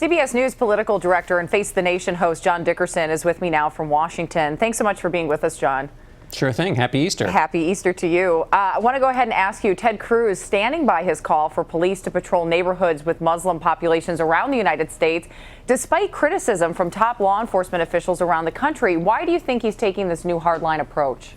CBS News political director and Face the Nation host John Dickerson is with me now from Washington. Thanks so much for being with us, John. Sure thing. Happy Easter. Happy Easter to you. I want to go ahead and ask you, Ted Cruz standing by his call for police to patrol neighborhoods with Muslim populations around the United States, despite criticism from top law enforcement officials around the country. Why do you think he's taking this new hardline approach?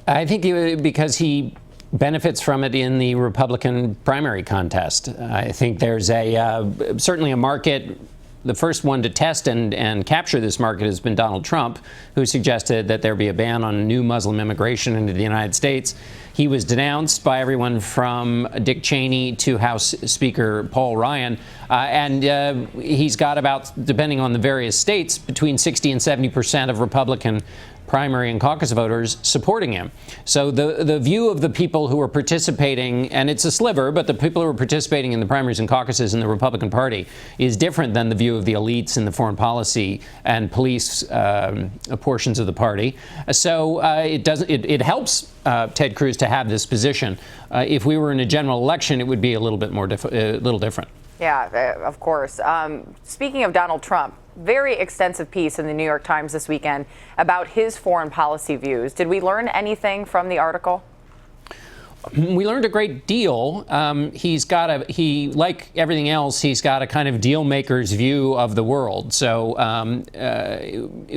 I think because he benefits from it in the Republican primary contest. I think there's certainly a market. The first one to test and capture this market has been Donald Trump, who suggested that there be a ban on new Muslim immigration into the United States. He was denounced by everyone from Dick Cheney to House Speaker Paul Ryan. And he's got about, depending on the various states, between 60 and 70% of Republican primary and caucus voters supporting him. So the view of the people who are participating, and it's a sliver, but the people who are participating in the primaries and caucuses in the Republican Party is different than the view of the elites in the foreign policy and police portions of the party. So it helps Ted Cruz to have this position. If we were in a general election, it would be a little bit more different. Yeah, of course. Speaking of Donald Trump, very extensive piece in the New York Times this weekend about his foreign policy views. Did we learn anything from the article? We learned a great deal. Like everything else, he's got a kind of deal maker's view of the world. So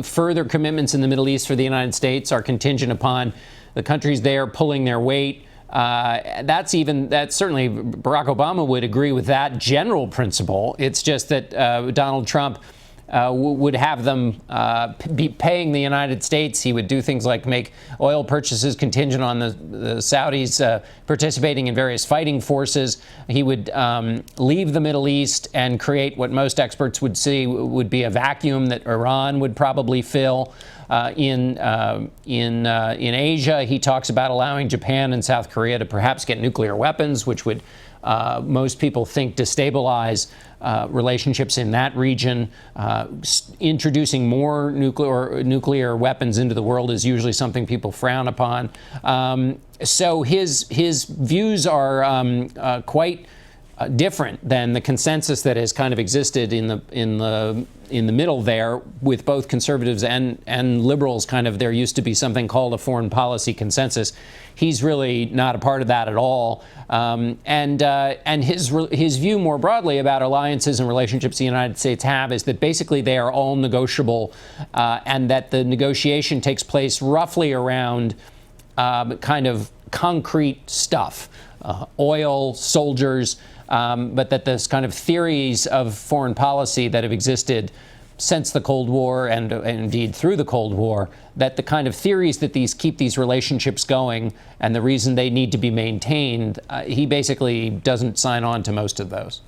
further commitments in the Middle East for the United States are contingent upon the countries there pulling their weight. That's certainly Barack Obama would agree with that general principle. It's just that Donald Trump would have them be paying the United States. He would do things like make oil purchases contingent on the Saudis participating in various fighting forces. He would leave the Middle East and create what most experts would see would be a vacuum that Iran would probably fill. In Asia, he talks about allowing Japan and South Korea to perhaps get nuclear weapons, which would most people think destabilize relationships in that region. Introducing more nuclear weapons into the world is usually something people frown upon. So his views are quite different than the consensus that has kind of existed in the middle there, with both conservatives and liberals. Kind of, there used to be something called a foreign policy consensus. He's really not a part of that at all. And his view more broadly about alliances and relationships the United States have is that basically they are all negotiable, and that the negotiation takes place roughly around kind of concrete stuff, oil, soldiers. But that this kind of theories of foreign policy that have existed since the Cold War and indeed through the Cold War, that the kind of theories that keep these relationships going and the reason they need to be maintained, he basically doesn't sign on to most of those.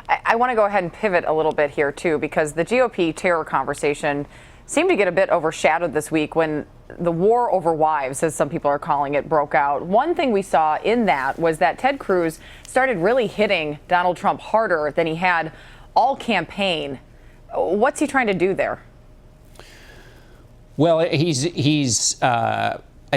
I want to go ahead and pivot a little bit here, too, because the GOP terror conversation seemed to get a bit overshadowed this week when the war over wives, as some people are calling it, broke out. One thing we saw in that was that Ted Cruz started really hitting Donald Trump harder than he had all campaign. What's he trying to do there? Well, I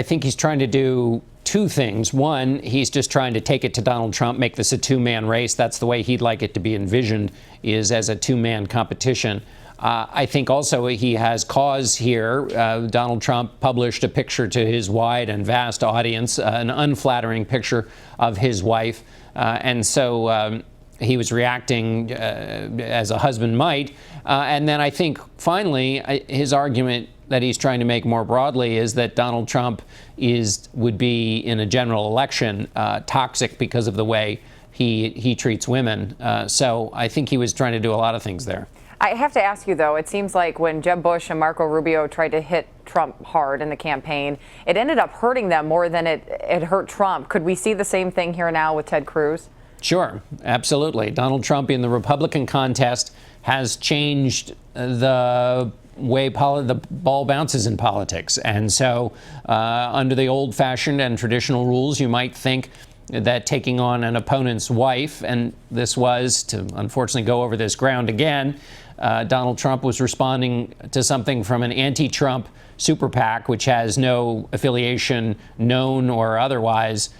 think he's trying to do two things. One, he's just trying to take it to Donald Trump, make this a two-man race. That's the way he'd like it to be envisioned, is as a two-man competition. I think also he has cause here. Donald Trump published a picture to his wide and vast audience, an unflattering picture of his wife. And so he was reacting as a husband might. And then I think finally his argument that he's trying to make more broadly is that Donald Trump would be in a general election toxic because of the way he treats women. So I think he was trying to do a lot of things there. I have to ask you, though, it seems like when Jeb Bush and Marco Rubio tried to hit Trump hard in the campaign, it ended up hurting them more than it hurt Trump. Could we see the same thing here now with Ted Cruz? Sure, absolutely. Donald Trump in the Republican contest has changed the way the ball bounces in politics. And so under the old-fashioned and traditional rules, you might think that taking on an opponent's wife, and this was, to unfortunately go over this ground again, Donald Trump was responding to something from an anti-Trump super PAC, which has no affiliation, known or otherwise,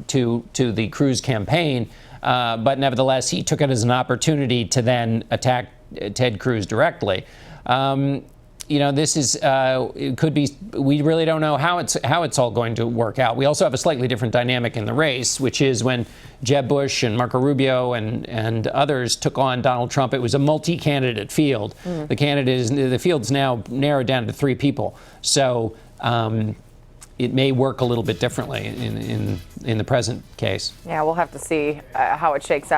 to the Cruz campaign. but nevertheless, he took it as an opportunity to then attack Ted Cruz directly. This is it could be. We really don't know how it's all going to work out. We also have a slightly different dynamic in the race, which is when Jeb Bush and Marco Rubio and others took on Donald Trump. It was a multi-candidate field. The field's now narrowed down to 3 people. So it may work a little bit differently in the present case. Yeah, we'll have to see how it shakes out.